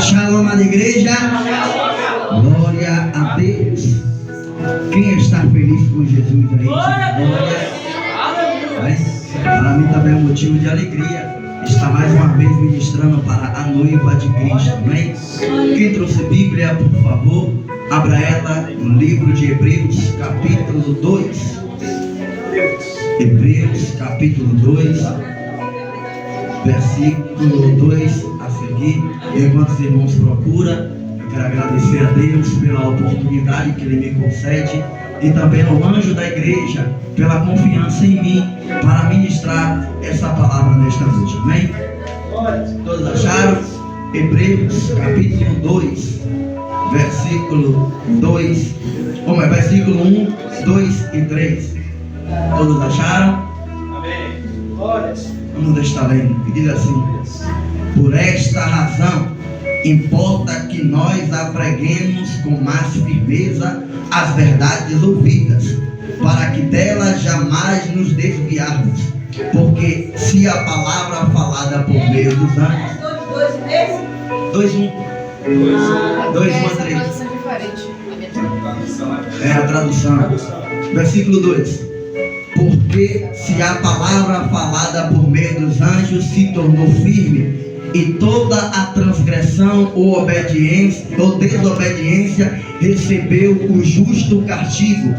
Shalom à igreja. Glória a Deus. Quem está feliz com Jesus aí? Glória. Para mim também é um motivo de alegria estar mais uma vez ministrando para a noiva de Cristo. Amém? Quem trouxe Bíblia, por favor, abra ela no livro de Hebreus, capítulo 2. Hebreus, capítulo 2, versículo 2 a seguir. Enquanto os irmãos procuram, eu quero agradecer a Deus pela oportunidade que Ele me concede e também ao anjo da igreja pela confiança em mim para ministrar essa palavra nesta noite. Amém? Todos acharam? Hebreus, capítulo 2, versículo 2, como é? Versículo 1, 2 e 3. Todos acharam? Amém. Glórias. Vamos estar lendo. E diz assim: por esta razão, importa que nós apreguemos com mais firmeza as verdades ouvidas, para que delas jamais nos desviarmos. Porque se a palavra falada por meio dos anjos. 2, 1. 2, 1 a 3. É a tradução. Versículo 2. Porque se a palavra falada por meio dos anjos se tornou firme, e toda a transgressão ou obediência ou desobediência recebeu o justo castigo,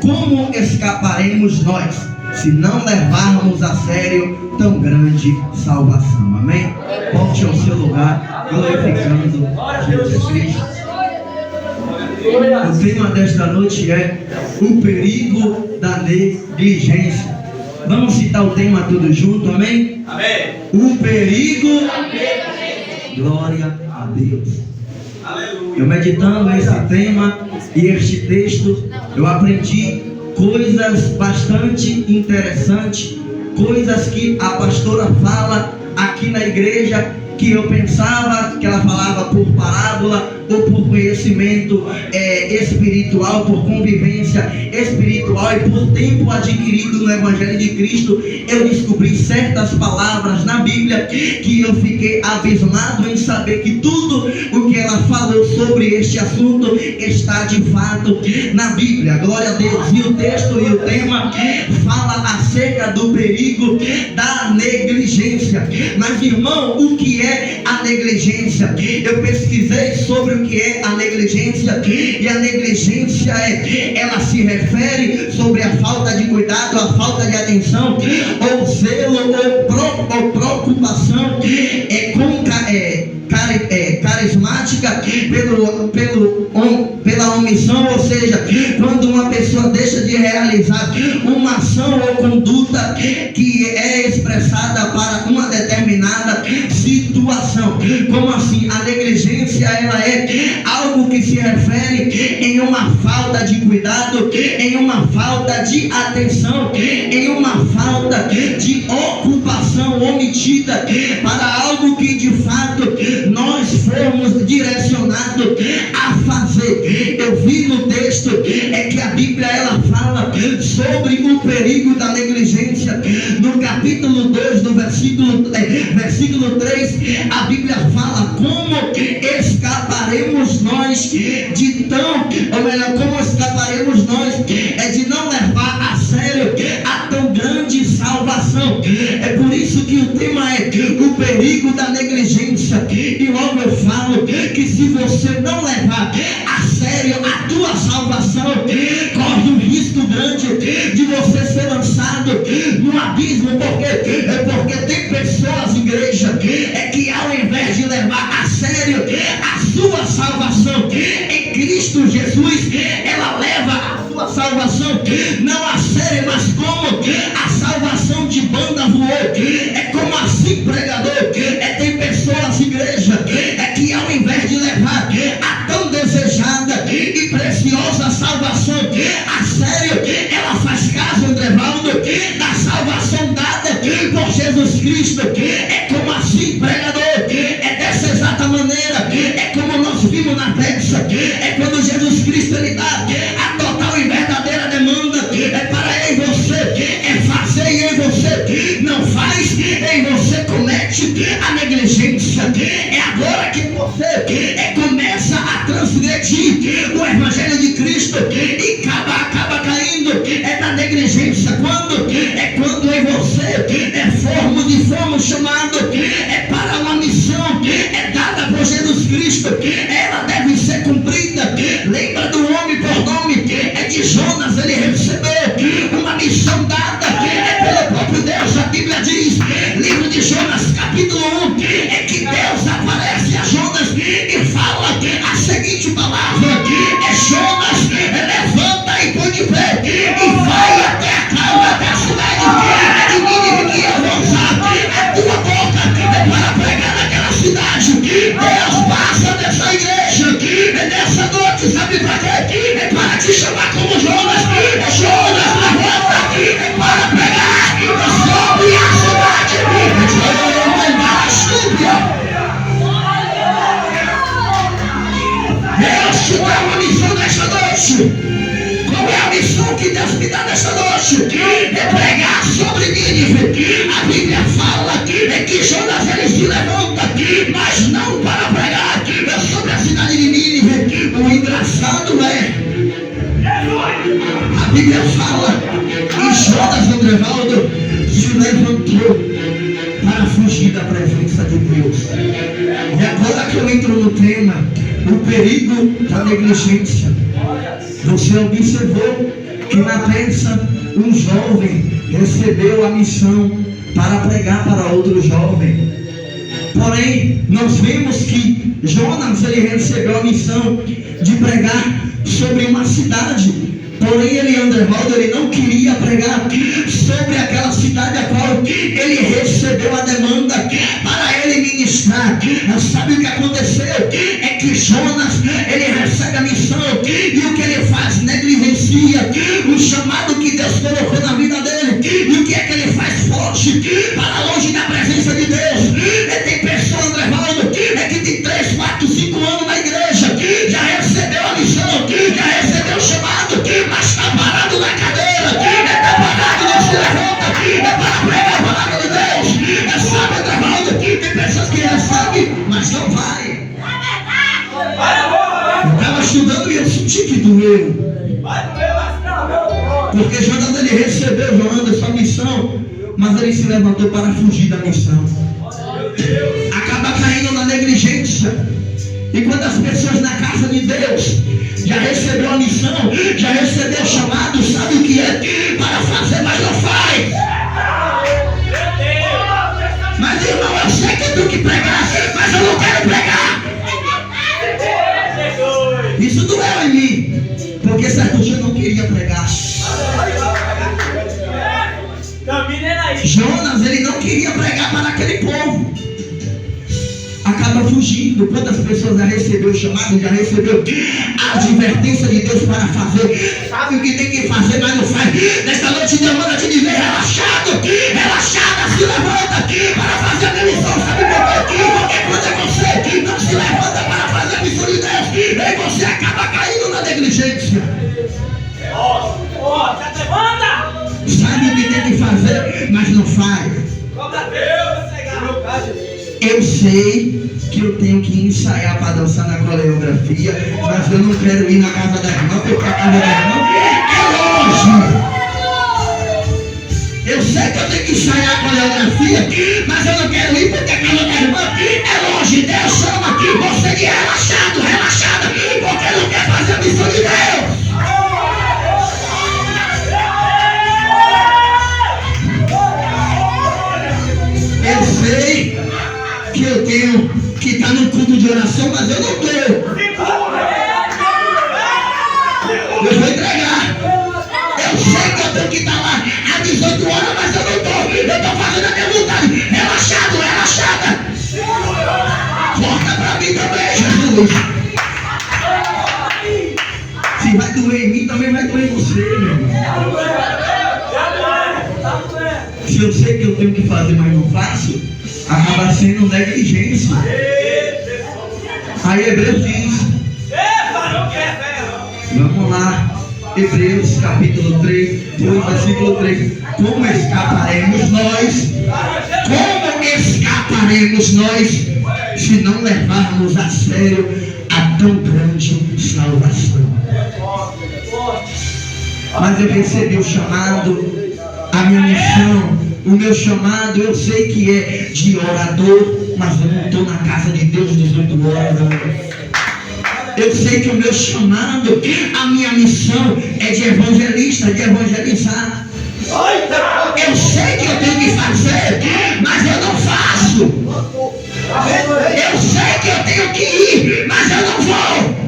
como escaparemos nós, se não levarmos a sério tão grande salvação? Amém? Volte ao seu lugar, glorificando Jesus Cristo. O tema desta noite é o perigo da negligência. Vamos citar o tema tudo junto, amém? Amém. O perigo. Glória a Deus. Aleluia. Eu meditando esse tema e este texto, eu aprendi coisas bastante interessantes, coisas que a pastora fala aqui na igreja, que eu pensava que ela falava por parábola ou por conhecimento espiritual, por convivência espiritual e por tempo adquirido no Evangelho de Cristo. Eu descobri certas palavras na Bíblia que eu fiquei abismado em saber que tudo o que ela falou sobre este assunto está de fato na Bíblia. Glória a Deus. E o texto e o tema fala acerca do perigo da negligência. Mas, irmão, o que é a negligência? Eu pesquisei sobre o que é a negligência, e a negligência ela se refere sobre a falta de cuidado, a falta de atenção, ou zelo, ou preocupação carismática pela omissão, ou seja, quando uma pessoa deixa de realizar uma ação ou conduta que é expressada para uma determinada situação. Como assim? A negligência ela é algo que se refere em uma falta de cuidado, em uma falta de atenção, em uma falta de ocupação omitida para algo que de fato nós fomos direcionados a fazer. Eu vi no texto que a Bíblia ela fala sobre o perigo da negligência. No capítulo 2 do versículo 3, a Bíblia fala como escaparemos nós de como escaparemos nós de não levar a sério a tão grande salvação. É por isso que o tema é o perigo da negligência. E logo eu falo que se você não levar a sério a tua salvação, corre um risco grande de você ser lançado no abismo. Porque tem pessoas, igreja, que ao invés de levar a sério a sua salvação em Cristo Jesus, ela leva a sua salvação não a sério, mas como a salvação de banda voou. Como assim, pregador? Tem pessoas, igreja, que ao invés de levar a tão desejada e preciosa salvação a sério, ela faz caso, Andrevaldo, da salvação dada por Jesus Cristo. Como assim, pregador? Dessa exata maneira, como nós vimos na peça, quando Jesus Cristo ele dá a total e verdadeira demanda para eu e você, fazer e eu e você não faz, e você comete a negligência. Agora que você começa a transgredir o Evangelho de Cristo e acaba caindo na negligência. Quando eu e você fomos chamados para uma missão dada por Jesus Cristo, ela deve ser cumprida. Lembra do homem por nome de Jonas? Ele recebeu uma missão dada pelo próprio Deus. A Bíblia diz, livro de Jonas, capítulo 1, que Deus aparece a Jonas e fala a seguinte palavra: Jonas, levanta e põe de pé e vai até a casa da cidade de Nínive, que eu vou usar a tua boca para pregar naquela cidade. Deus passa nessa igreja nessa noite, sabe para quê? Para te chamar como Jonas. Jonas, levanta para pregar sobre a cidade. Deus te dá uma missão nesta noite. Qual é a missão que Deus me dá nesta noite? Pregar sobre Nínive. A Bíblia fala que Jonas ele se levanta, mas não para pregar sobre a cidade de Nínive. O engraçado a Bíblia fala que Jonas, Andrevaldo, se levantou para fugir da presença de Deus. E agora que eu entro no tema, o perigo da negligência. Você observou que na peça um jovem recebeu a missão para pregar para outro jovem. Porém, nós vemos que Jonas ele recebeu a missão de pregar sobre uma cidade. Porém, Andervaldo, ele não queria pregar sobre aquela cidade a qual ele recebeu a demanda para ele ministrar. Sabe o que aconteceu? É que Jonas, ele recebe a missão e o que ele faz? Negligencia o chamado que Deus colocou na vida dele. E o que é que ele faz? Foge para longe da presença de Deus. Tem pessoa, Andervaldo, que tem 3, 4, 5 anos na igreja, já recebeu a missão, já recebeu o chamado, mas está parado na cadeira, está parado, não se levanta, para pregar a palavra de Deus. Sabe, Andervaldo, tem pessoas que recebem, mas não vai. Eu estava estudando e eu senti que doeu. Porque Jonas ele recebeu, Jonas, essa missão, mas ele se levantou para fugir da missão. Acaba caindo na negligência. E quando as pessoas na casa de Deus já recebeu a missão, já recebeu o chamado, sabe o que é? Para fazer, mas não faz. Mas irmão, eu sei que eu tenho que pregar, mas eu não quero pregar. Isso doeu em mim, porque certo dia eu não queria pregar. Jonas, ele não queria pregar para aquele povo. Acaba fugindo. Quantas pessoas já recebeu o chamado, já recebeu a advertência de Deus para fazer, sabe o que tem que fazer, mas não faz. Nesta noite Deus manda te dizer: relaxado, relaxada, se levanta para fazer a minha missão. Sabe por quê? Porque quando você não se levanta para fazer a missão de Deus, aí você acaba caindo na negligência. Sabe o que tem que fazer, mas não faz. Eu sei que eu tenho que ensaiar para dançar na coreografia, mas eu não quero ir na casa da irmã, porque a casa da irmã é longe. Eu sei que eu tenho que ensaiar a coreografia, mas eu não quero ir porque a casa da irmã é longe. Deus chama você de relaxado, relaxada, porque não quer fazer a missão de Deus. Eu sei que eu tenho que estar no culto de oração, mas eu não estou. Eu vou entregar. Eu sei que eu tenho que estar lá às 18 horas, mas eu não estou. Eu estou fazendo a minha vontade. Relaxado, relaxada. Corta para mim também, Jesus. Se vai doer em mim, também vai doer em você, meu irmão. Se eu sei que eu tenho que fazer, mas não faço, acaba sendo negligência. Aí Hebreus diz, vamos lá, Hebreus capítulo 3, versículo 3. Como escaparemos nós se não levarmos a sério a tão grande salvação. Mas eu recebi o chamado, a minha missão, o meu chamado, eu sei que é de orador, mas eu não estou na casa de Deus 18 horas. Eu sei que o meu chamado, a minha missão é de evangelista, de evangelizar. Eu sei que eu tenho que fazer, mas eu não faço. Eu sei que eu tenho que ir, mas eu não vou.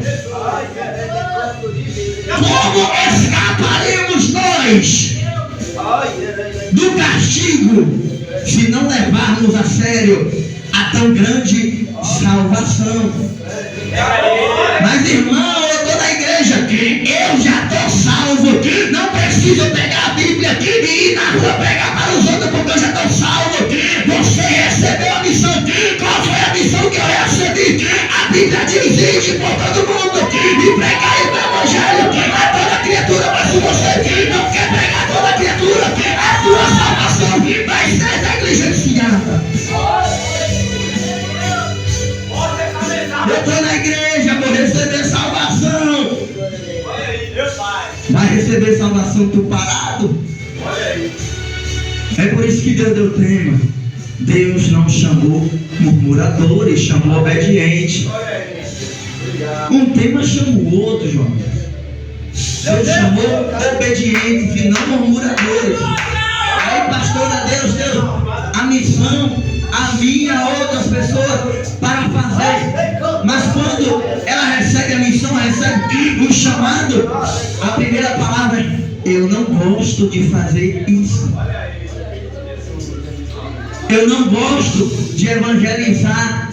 Como escaparemos nós do castigo se não levarmos a sério a tão grande salvação? Mas irmão, eu estou na igreja, eu já estou salvo, não preciso pegar a Bíblia e ir na rua pregar para os outros porque eu já estou salvo. Você recebeu a missão. Qual foi a missão que eu recebi? A Bíblia diz: ide por todo mundo e pregai o evangelho a toda criatura. Mas se você não quer pregar a toda criatura, a tua salvação vai ser negligenciada. Eu estou na igreja, vou receber salvação. Vai receber salvação tu parado? É por isso que Deus deu o tema. Deus não chamou murmuradores, chamou obediente. Um tema chama o outro, João. Deus chamou obedientes e não murmuradores. Aí, pastora, Deus, a missão a mim e a outras pessoas para fazer. Mas quando ela recebe a missão, recebe o chamado, a primeira palavra é: eu não gosto de fazer isso. Eu não gosto de evangelizar.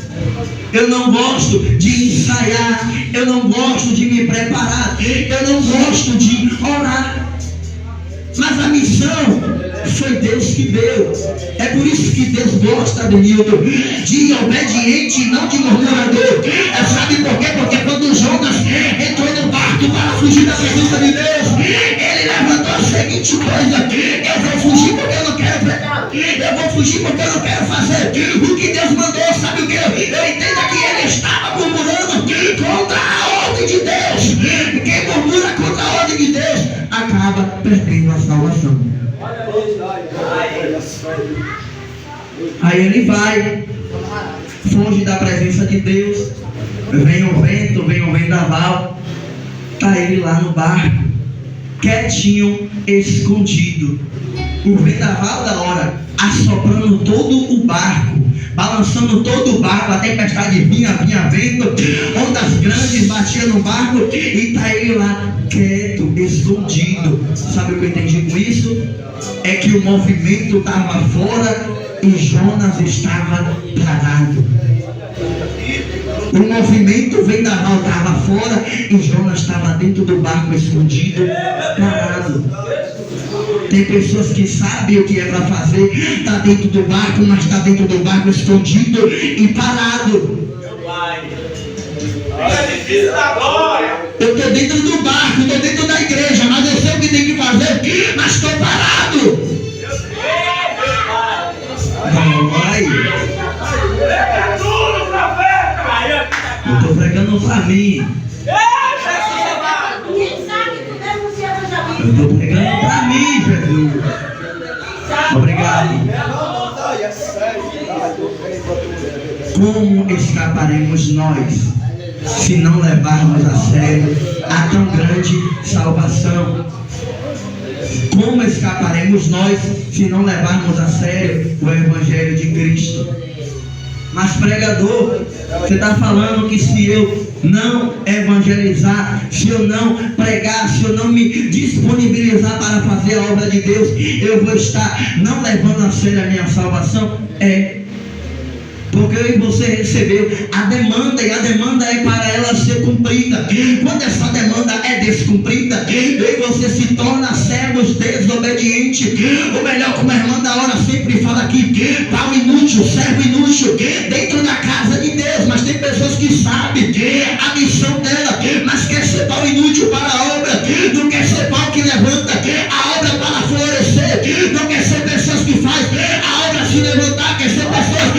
Eu não gosto de ensaiar. Eu não gosto de me preparar. Eu não gosto de orar. Mas a missão foi Deus que deu. É por isso que Deus gosta, Benildo, de obediente e não de murmurador. Sabe por quê? Porque quando Jonas entrou no barco para fugir da presença de Deus, ele levantou a seguinte coisa: eu vou fugir porque eu não quero pregar. Eu vou fugir porque eu não quero fazer o que Deus mandou. Sabe o que? Eu entendo que ele estava murmurando contra a ordem de Deus. Quem murmura contra a ordem de Deus acaba perdendo a salvação. Aí ele vai, foge da presença de Deus. Vem o vento, vem o vendaval. Está ele lá no barco, quietinho, escondido. O vendaval da hora, assoprando todo o barco, balançando todo o barco. A tempestade vinha vento, ondas grandes batiam no barco. E está ele lá, quieto, escondido. Sabe o que eu entendi com isso? É que o movimento estava fora e Jonas estava parado. O movimento vendaval estava fora e Jonas estava dentro do barco, escondido, parado. Tem pessoas que sabem o que é para fazer, está dentro do barco, mas está dentro do barco escondido e parado. Eu estou dentro do barco, estou dentro da igreja, mas eu sei o que tem que fazer, mas estou parado. Vai. Eu estou pregando para mim. Eu estou pregando para mim, Jesus. Obrigado. Como escaparemos nós se não levarmos a sério a tão grande salvação? Como escaparemos nós se não levarmos a sério o Evangelho de Cristo? Mas pregador, você está falando que se eu não evangelizar, se eu não pregar, se eu não me disponibilizar para fazer a obra de Deus, eu vou estar não levando a sério a minha salvação? Porque eu e você recebeu a demanda, e a demanda é para ela ser cumprida. Quando essa demanda é descumprida, eu e você se torna servos desobedientes. Ou melhor, como a irmã da hora sempre fala aqui, pau inútil, servo inútil, dentro da casa de Deus. Mas tem pessoas que sabem a missão dela, mas quer ser pau inútil para a obra, não quer ser pau que levanta a obra para florescer, não quer ser pessoas que faz a obra se levantar, quer ser pessoas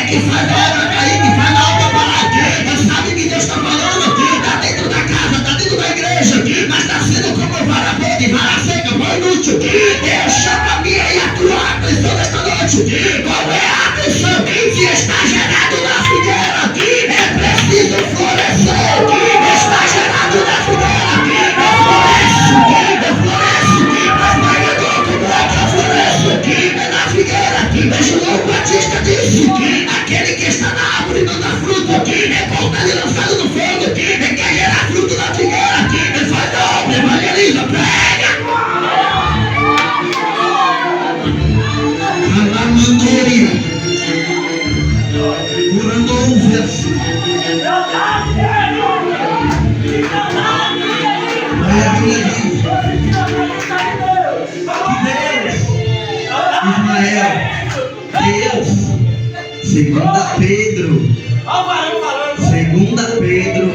que faz a obra cair, que faz a obra Aí a Bíblia diz que Israel, Deus, segunda Pedro,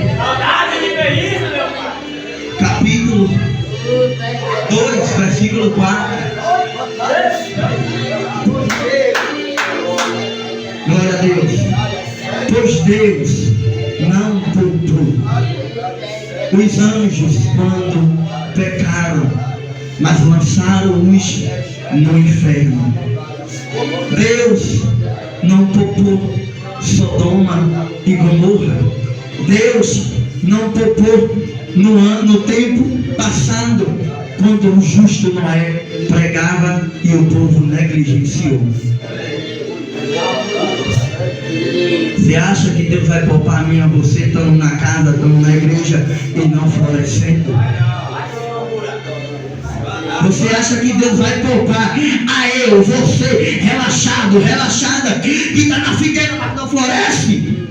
capítulo 2, versículo 4. Glória a Deus. Pois Deus não poupou os anjos quando pecaram, mas lançaram-os no inferno. Deus não poupou Sodoma e Gomorra. Deus não poupou no tempo passado, quando o justo Noé pregava e o povo negligenciou. Você acha que Deus vai poupar a mim e a você, estando na casa, estando na igreja e não florescendo? Você acha que Deus vai poupar a eu, você, relaxado, relaxada, que está na figueira, mas não floresce?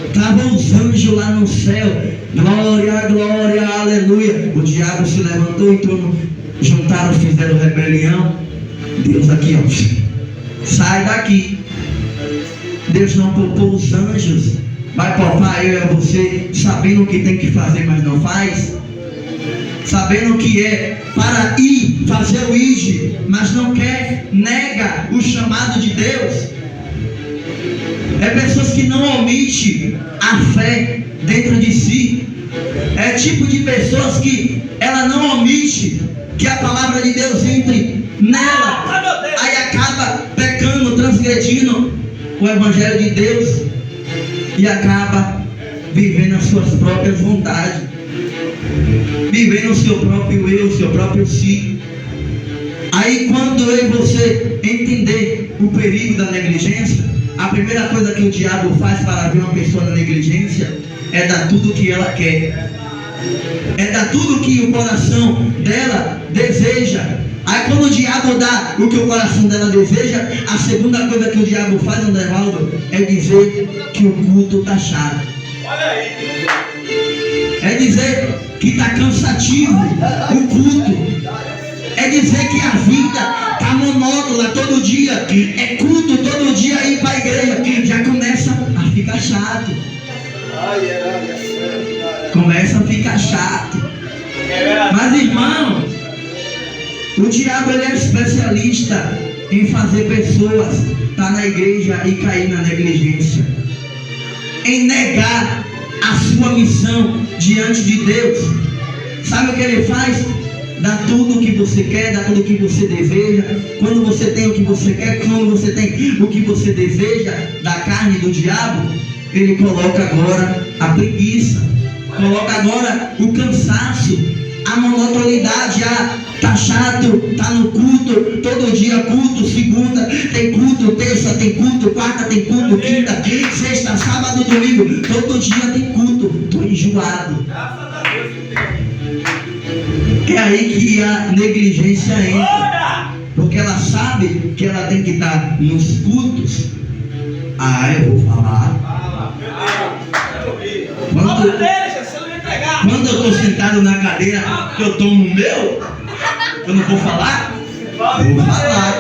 Estavam os anjos lá no céu, glória, glória, aleluia. O diabo se levantou, então juntaram, fizeram rebelião. Deus aqui, ó, sai daqui. Deus não poupou os anjos, vai poupar eu e a você, sabendo o que tem que fazer, mas não faz, sabendo o que é para ir fazer o ide, mas não quer, nega o chamado de Deus. É pessoas que não omitem a fé dentro de si. É tipo de pessoas que ela não omite que a palavra de Deus entre nela, aí acaba pecando, transgredindo o evangelho de Deus e acaba vivendo as suas próprias vontades, vivendo o seu próprio eu, o seu próprio si. Aí quando eu e você entender o perigo da negligência, a primeira coisa que o diabo faz para ver uma pessoa na negligência é dar tudo o que ela quer, é dar tudo o que o coração dela deseja. Aí quando o diabo dá o que o coração dela deseja, a segunda coisa que o diabo faz, André Valdo, é dizer que o culto está chato. É dizer que está cansativo o culto. É dizer que a vida está monótona todo dia. É culto todo dia ir para a igreja. Já começa a ficar chato. Começa a ficar chato. Mas irmão, o diabo ele é especialista em fazer pessoas estar na igreja e cair na negligência, em negar a sua missão diante de Deus. Sabe o que ele faz? Dá tudo o que você quer, dá tudo o que você deseja. Quando você tem o que você quer, quando você tem o que você deseja da carne do diabo, ele coloca agora a preguiça, coloca agora o cansaço, a monotonidade, tá chato, tá no culto, todo dia culto, segunda tem culto, terça tem culto, quarta tem culto, quinta, sexta, sábado, domingo, todo dia tem culto. Tô enjoado. É aí que a negligência entra, porque ela sabe que ela tem que estar nos cultos. Eu vou falar. Quando eu estou sentado na cadeira, que eu tomo o meu, eu não vou falar? Vou falar.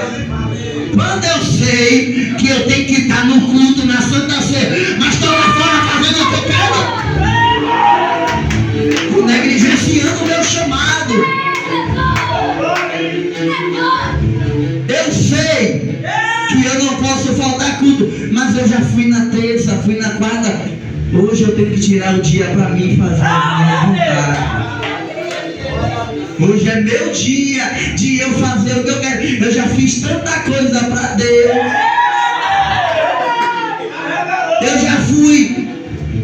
Quando eu sei que eu tenho que estar no culto, na Santa Ceia, mas estou lá fora fazendo o pecado, estou negligenciando o meu chamado. Eu sei que eu não posso faltar culto, mas eu já fui na terça, fui na quarta. Hoje eu tenho que tirar o dia para mim fazer a minha vontade. Hoje é meu dia de eu fazer o que eu quero. Eu já fiz tanta coisa para Deus. Eu já fui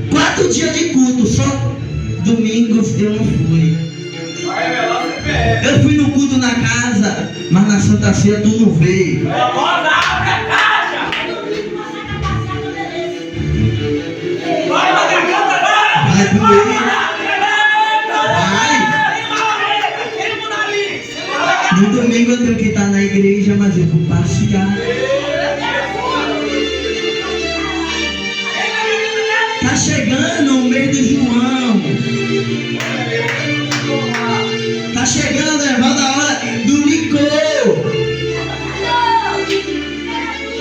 4 dias de culto, só domingos eu não fui. Eu fui no culto na casa, mas na Santa Ceia tu não veio. Vai doer. No domingo eu tenho que estar na igreja, mas eu vou passear. chegando o mês de João. Tá chegando, levando a hora do licor.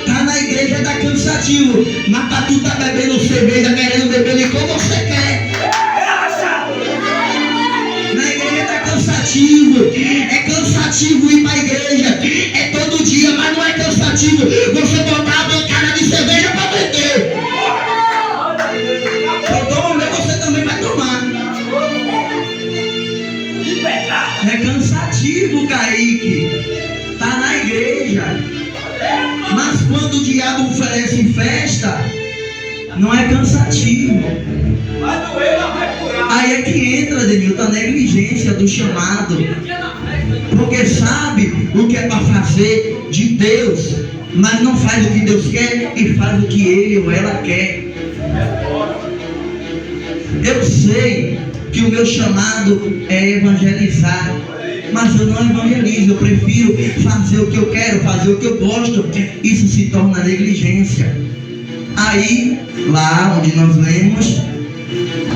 Tá na igreja, tá cansativo. Mas pra tu tá bebendo cerveja, querendo beber licor, você quer. Na igreja tá cansativo. É cansativo ir pra igreja. É todo dia, mas não é cansativo você botar a bancada de cerveja pra beber. Eu tomo, você também vai tomar. É cansativo, Kaique. Tá na igreja. Mas quando o diabo oferece festa, não é cansativo. Aí é que entra, Denilton, a negligência do chamado. Porque sabe o que é para fazer de Deus, mas não faz o que Deus quer e faz o que ele ou ela quer. Eu sei que o meu chamado é evangelizar, mas eu não evangelizo, eu prefiro fazer o que eu quero, fazer o que eu gosto. Isso se torna negligência. Aí, lá onde nós lemos,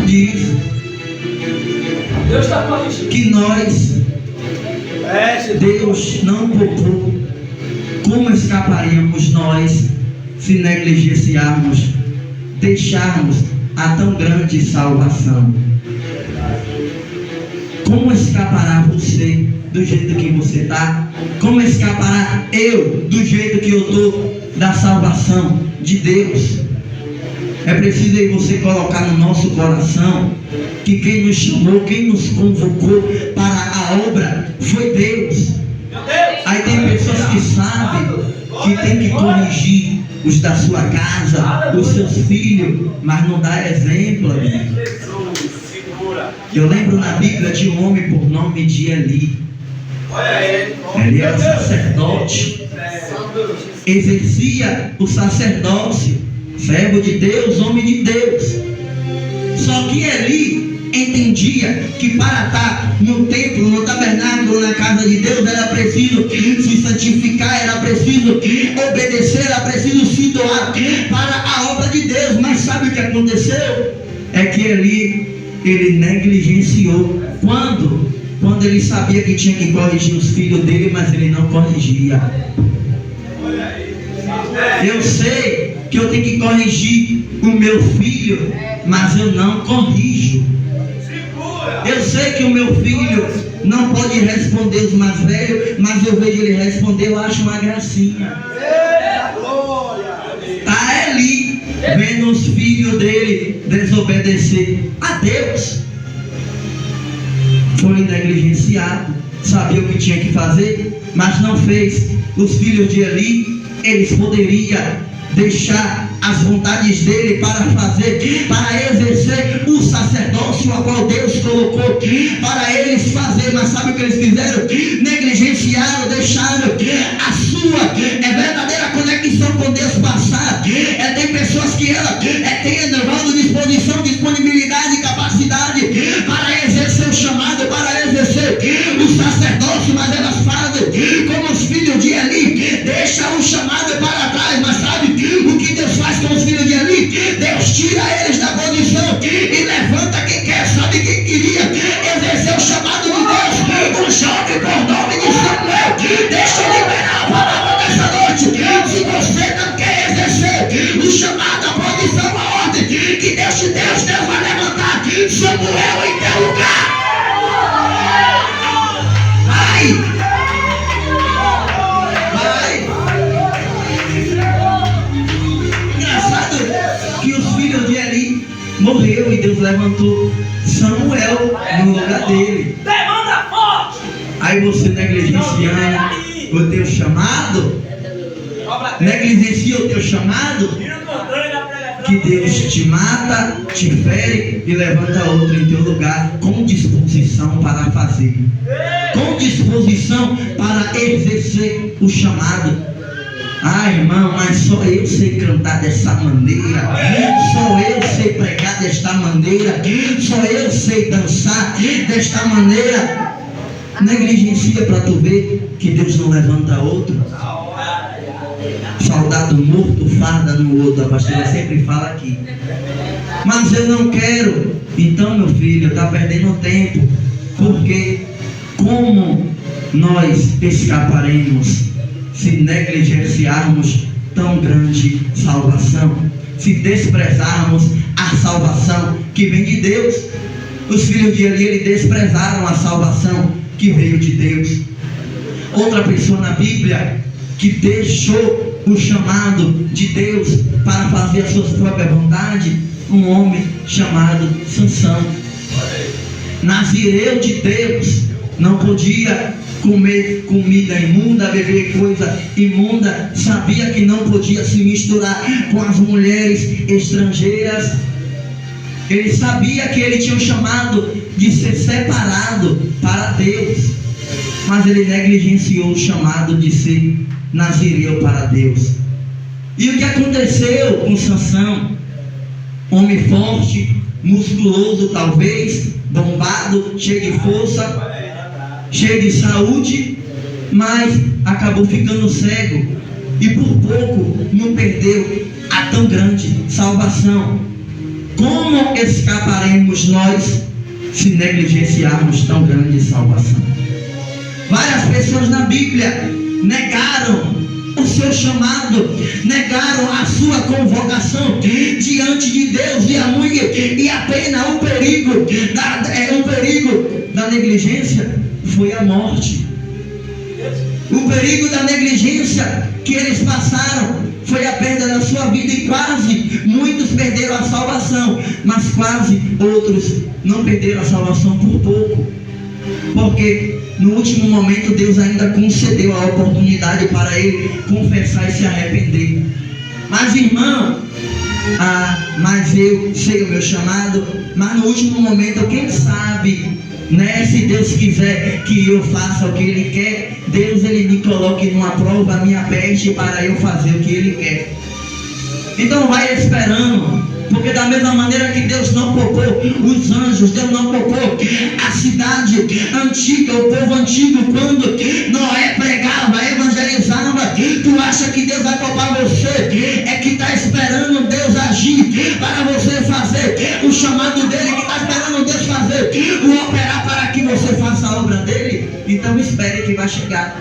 diz que nós, Deus não poupou. Como escaparíamos nós se negligenciarmos, deixarmos a tão grande salvação? Como escapará você do jeito que você está? Como escapará eu do jeito que eu estou da salvação de Deus? É preciso aí você colocar no nosso coração que quem nos chamou, quem nos convocou para a obra foi Deus. Aí tem pessoas que sabem que tem que corrigir os da sua casa, os seus filhos, mas não dá exemplo. Eu lembro na Bíblia de um homem por nome de Eli. Ele era sacerdote, exercia o sacerdócio, servo de Deus, homem de Deus. Só que Eli entendia que para estar no templo, no tabernáculo, na casa de Deus, era preciso se santificar, era preciso obedecer, era preciso se doar para a obra de Deus. Mas sabe o que aconteceu? É que ele negligenciou. Quando ele sabia que tinha que corrigir os filhos dele, mas ele não corrigia. Eu sei que eu tenho que corrigir o meu filho, mas eu não corrijo. Eu sei que o meu filho não pode responder os mais velhos, mas eu vejo ele responder, eu acho uma gracinha. Tá ali vendo os filhos dele desobedecer a Deus. Foi negligenciado, sabia o que tinha que fazer, mas não fez. Os filhos de Eli, eles poderiam deixar as vontades dele para fazer, para exercer o sacerdócio a qual Deus colocou para eles fazer, mas sabe o que eles fizeram? Negligenciaram, deixaram a sua verdadeira conexão com Deus passar. Tem pessoas que ela tem disposição, disponibilidade e capacidade para exercer o chamado, para exercer o sacerdócio, mas elas fazem como os filhos de Eli, deixam o chamado para trás. Mas sabe o que Deus faz com os filhos de Eli? Deus tira eles da posição e levanta quem quer. Sabe quem queria exercer o chamado de Deus? Um jovem por nome de Samuel. Deixa eu liberar a palavra dessa noite. Se você não quer exercer o chamado, a posição, a ordem que Deus te deu, Deus vai levantar Samuel em teu lugar. Vai! Que os filhos de Eli morreu e Deus levantou Samuel no lugar dele. Demanda forte! Aí você negligenciando o teu chamado, negligencia o teu chamado, que Deus te mata, te fere e levanta outro em teu lugar com disposição para fazer, com disposição para exercer o chamado. Ah, irmão, mas só eu sei cantar dessa maneira, só eu sei pregar desta maneira, só eu sei dançar desta maneira. Negligencia para tu ver que Deus não levanta outro. Soldado morto, farda no outro. A pastora sempre fala aqui. Mas eu não quero. Então, meu filho, está perdendo tempo. Porque como nós escaparemos se negligenciarmos tão grande salvação? Se desprezarmos a salvação que vem de Deus. Os filhos de Eli desprezaram a salvação que veio de Deus. Outra pessoa na Bíblia que deixou o chamado de Deus para fazer a sua própria vontade, um homem chamado Sansão. Nazireu de Deus, não podia comer comida imunda, beber coisa imunda, sabia que não podia se misturar com as mulheres estrangeiras. Ele sabia que ele tinha um chamado de ser separado para Deus, mas ele negligenciou o chamado de ser nazireu para Deus. E o que aconteceu com Sansão? Homem forte, musculoso talvez, bombado, cheio de força, cheio de saúde, mas acabou ficando cego e por pouco não perdeu a tão grande salvação. Como escaparemos nós se negligenciarmos tão grande salvação? Várias pessoas na Bíblia negaram o seu chamado, negaram a sua convocação diante de Deus, e apenas o perigo da negligência foi a morte. O perigo da negligência que eles passaram foi a perda da sua vida, e quase muitos perderam a salvação, mas quase outros não perderam a salvação por pouco, porque no último momento Deus ainda concedeu a oportunidade para ele confessar e se arrepender. Mas irmão, mas eu sei o meu chamado, mas no último momento, quem sabe, né, se Deus quiser que eu faça o que Ele quer, Deus ele me coloque numa prova, a minha peste, para eu fazer o que Ele quer. Então vai esperando, porque da mesma maneira que Deus não poupou os anjos, Deus não poupou a cidade antiga, o povo antigo, quando Noé pregava, evangelizava. Tu acha que Deus vai poupar você? É que está esperando Deus agir para você fazer o chamado dele, que está esperando Deus fazer o operar para que você faça a obra dele. Então espere que vai chegar.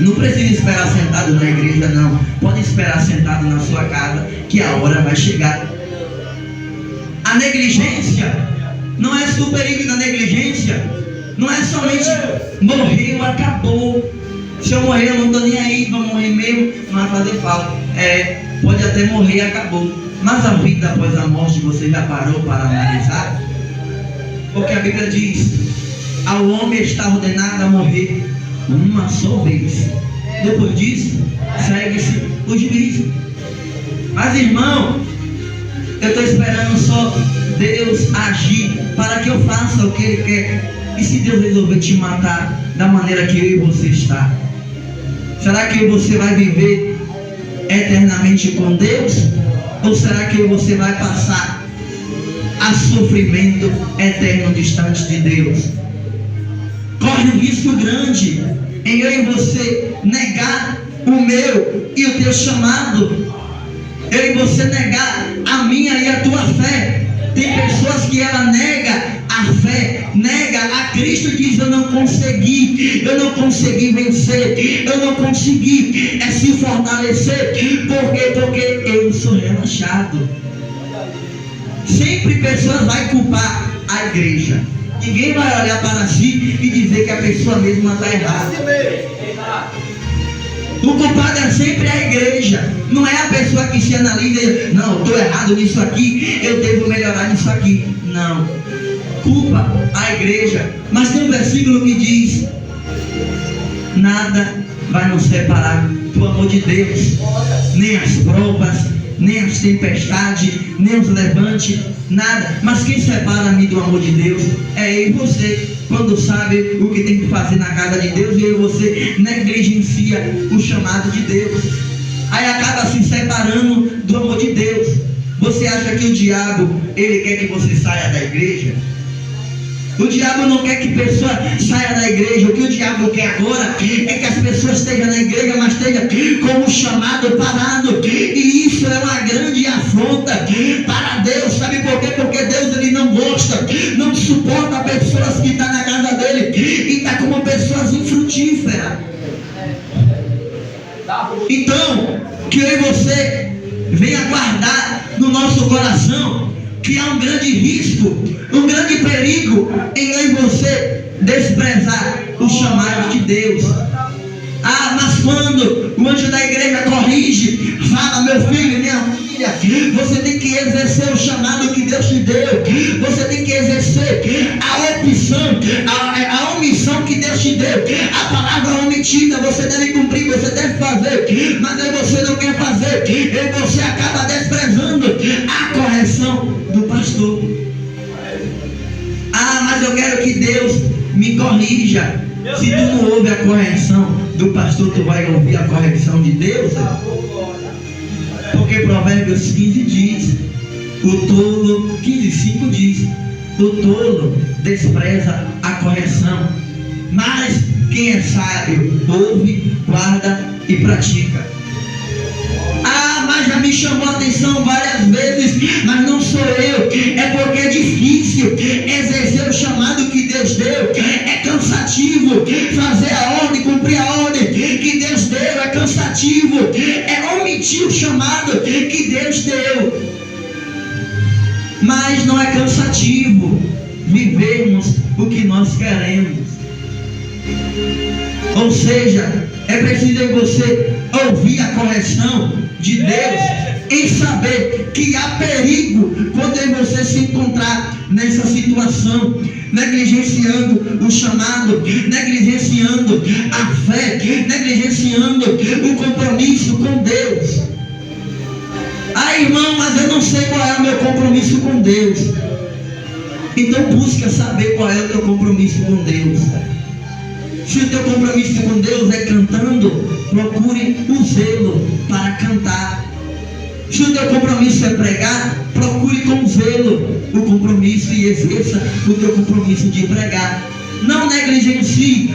Não precisa esperar sentado na igreja, não. Pode esperar sentado na sua casa, que a hora vai chegar. A negligência não é só o perigo da negligência. Não é somente morreu, acabou. Se eu morrer, eu não estou nem aí, vou morrer mesmo, não vai fazer falta. Pode até morrer, acabou. Mas a vida após a morte, você já parou para analisar? Porque a Bíblia diz: ao homem está ordenado a morrer uma só vez. Depois disso, segue-se o juízo. Mas irmão, eu estou esperando só Deus agir para que eu faça o que Ele quer. E se Deus resolver te matar da maneira que eu e você está, será que você vai viver eternamente com Deus? Ou será que você vai passar a sofrimento eterno distante de Deus? Corre um risco grande em eu e você negar o meu e o teu chamado, eu e você negar a minha e a tua fé. Tem pessoas que ela nega a fé, nega a Cristo, e diz: eu não consegui vencer, eu não consegui se fortalecer. Por quê? Porque eu sou relaxado. Sempre pessoas vão culpar a igreja. Ninguém vai olhar para si e dizer que a pessoa mesma está errada. O culpado é sempre a igreja. Não é a pessoa que se analisa e não, estou errado nisso aqui, eu devo melhorar nisso aqui. Não. Culpa a igreja. Mas tem um versículo que diz: nada vai nos separar do amor de Deus. Nem as provas, nem as tempestades, nem os levantes, nada. Mas quem separa-me do amor de Deus é eu e você, quando sabe o que tem que fazer na casa de Deus, e eu e você negligencia o chamado de Deus. Aí acaba se separando do amor de Deus. Você acha que o diabo, ele quer que você saia da igreja? O diabo não quer que a pessoa saia da igreja. O que o diabo quer agora é que as pessoas estejam na igreja, mas estejam com o chamado parado. E isso é uma grande afronta para Deus. Sabe por quê? Porque Deus ele não gosta, não suporta pessoas que estão na casa dele e está como pessoas infrutíferas. Então, que eu e você venha guardar no nosso coração que há um grande risco, um grande perigo em eu e você desprezar o chamado de Deus. Ah, mas quando o anjo da igreja corrige, fala: meu filho, minha filha, você tem que exercer o chamado que Deus te deu. Você tem que exercer a opção, a omissão que Deus te deu. A palavra omitida você deve cumprir, você deve fazer, mas aí você não quer fazer, e você acaba desprezando a correção do pastor. Ah, mas eu quero que Deus me corrija. Se tu não ouve a correção do pastor, tu vai ouvir a correção de Deus? Porque Provérbios 15 diz, o tolo, 15:5 diz, o tolo despreza a correção, mas quem é sábio ouve, guarda e pratica. Ah, mas já me chamou a atenção várias vezes, mas não sou eu. É porque é difícil exercer o chamado que Deus deu. É cansativo fazer a ordem, cumprir a ordem que Deus deu. É cansativo, é omitir o chamado que Deus deu. Mas não é cansativo vivermos o que nós queremos. Ou seja, é preciso você ouvir a correção de Deus e saber que há perigo quando você se encontrar nessa situação, negligenciando o chamado, negligenciando a fé, negligenciando o compromisso com Deus. Ah, irmão, mas eu não sei qual é o meu compromisso com Deus. Então busca saber qual é o teu compromisso com Deus. Se o teu compromisso com Deus é cantando, procure o zelo para cantar. Se o teu compromisso é pregar, procure com zelo o compromisso e exerça o teu compromisso de pregar. Não negligencie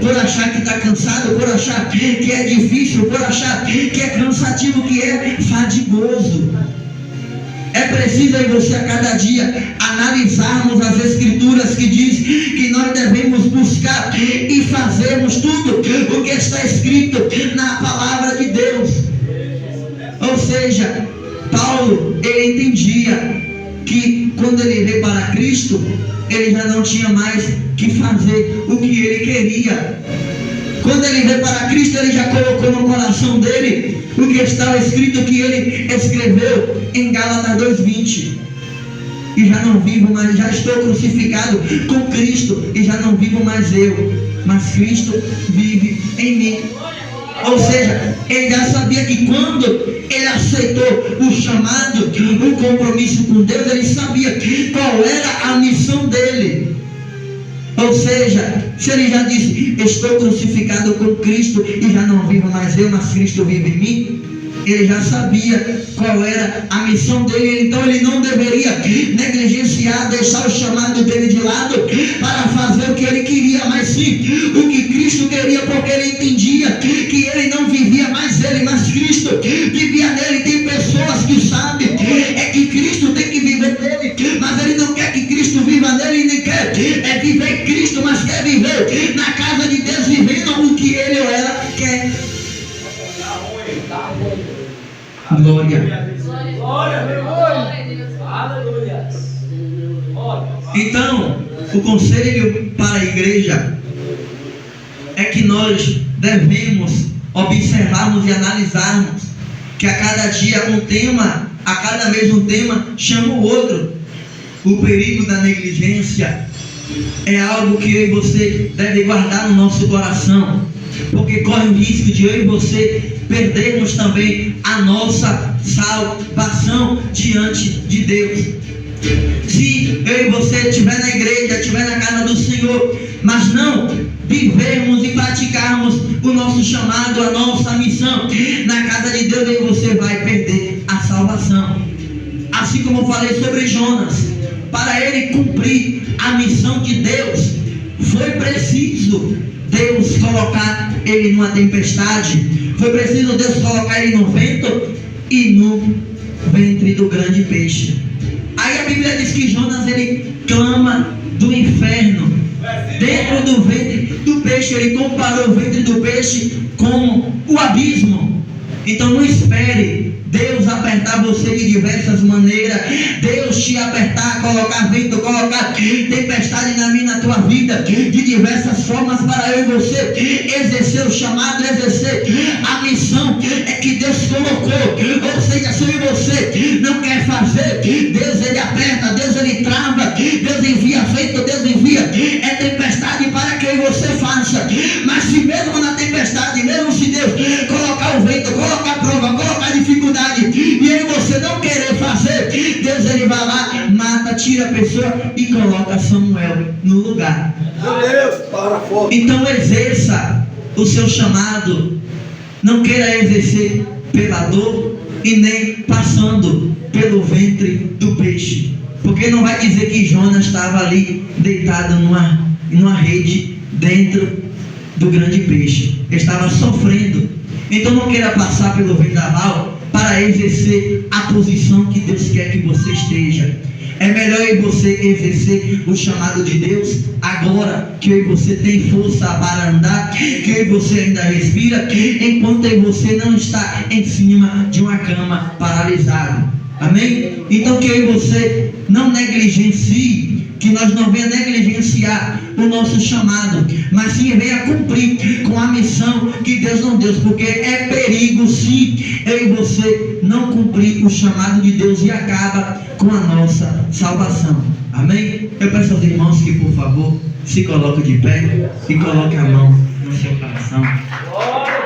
por achar que está cansado, por achar que é difícil, por achar que é cansativo, que é fadigoso. É preciso em você a cada dia analisarmos as escrituras que diz que nós devemos buscar e fazermos tudo o que está escrito na palavra de Deus. Ou seja, Paulo, ele entendia que quando ele veio para Cristo, ele já não tinha mais que fazer o que ele queria. Quando ele veio para Cristo, ele já colocou no coração dele o que estava escrito, que ele escreveu em Gálatas 2:20. E já não vivo mais, já estou crucificado com Cristo, e já não vivo mais eu, mas Cristo vive em mim. Ou seja, ele já sabia que quando ele aceitou o chamado, o compromisso com Deus, ele sabia qual era a missão dele. Ou seja, se ele já disse, estou crucificado com Cristo e já não vivo mais eu, mas Cristo vive em mim, ele já sabia qual era a missão dele. Então ele não deveria negligenciar, deixar o chamado dele de lado para fazer o que ele queria, mas sim o que Cristo queria, porque ele entendia que ele não vivia mais ele, mas Cristo vivia nele. Tem pessoas que sabem que Cristo tem que viver nele, mas ele não quer que Cristo viva nele, ele quer viver Cristo, mas quer viver na casa de Deus, vivendo o que ele ou ela quer. Glória. Aleluia. Então, o conselho para a igreja é que nós devemos observarmos e analisarmos que a cada dia um tema, a cada mês um tema chama o outro. O perigo da negligência é algo que eu e você deve guardar no nosso coração, porque corre o risco de eu e você perdermos também a nossa salvação diante de Deus. Se eu e você estiver na igreja, estiver na casa do Senhor, mas não vivermos e praticarmos o nosso chamado, a nossa missão na casa de Deus, aí você vai perder a salvação. Assim como eu falei sobre Jonas, para ele cumprir a missão de Deus, foi preciso Deus colocar ele numa tempestade, foi preciso Deus colocar ele no vento e no ventre do grande peixe. Aí a Bíblia diz que Jonas, ele clama do inferno dentro do ventre do peixe. Ele comparou o ventre do peixe com o abismo. Então não espere Deus apertar você de diversas maneiras, Deus te apertar, colocar vento, colocar tempestade na tua vida, de diversas formas, para eu e você exercer o chamado, exercer a missão que Deus colocou. Ou seja, se eu e você não quer fazer, Deus ele aperta, Deus ele trava, Deus envia vento, Deus envia tempestade para que eu e você faça. Mas se mesmo na tempestade, mesmo se Deus colocar o vento, colocar a prova, colocar a dificuldade, e aí você não querer fazer, Deus ele vai lá, mata, tira a pessoa e coloca Samuel no lugar. Então exerça o seu chamado, não queira exercer pela dor e nem passando pelo ventre do peixe, porque não vai dizer que Jonas estava ali deitado numa rede dentro do grande peixe, estava sofrendo. Então não queira passar pelo vendaval para exercer a posição que Deus quer que você esteja. É melhor você exercer o chamado de Deus agora que você tem força para andar, que você ainda respira, enquanto você não está em cima de uma cama paralisado. Amém? Então que você não negligencie, que nós não venha negligenciar o nosso chamado, mas sim venha cumprir com a missão que Deus nos deu, porque é perigo se eu e você não cumprir o chamado de Deus e acaba com a nossa salvação. Amém? Eu peço aos irmãos que, por favor, se coloquem de pé e coloquem a mão no seu coração.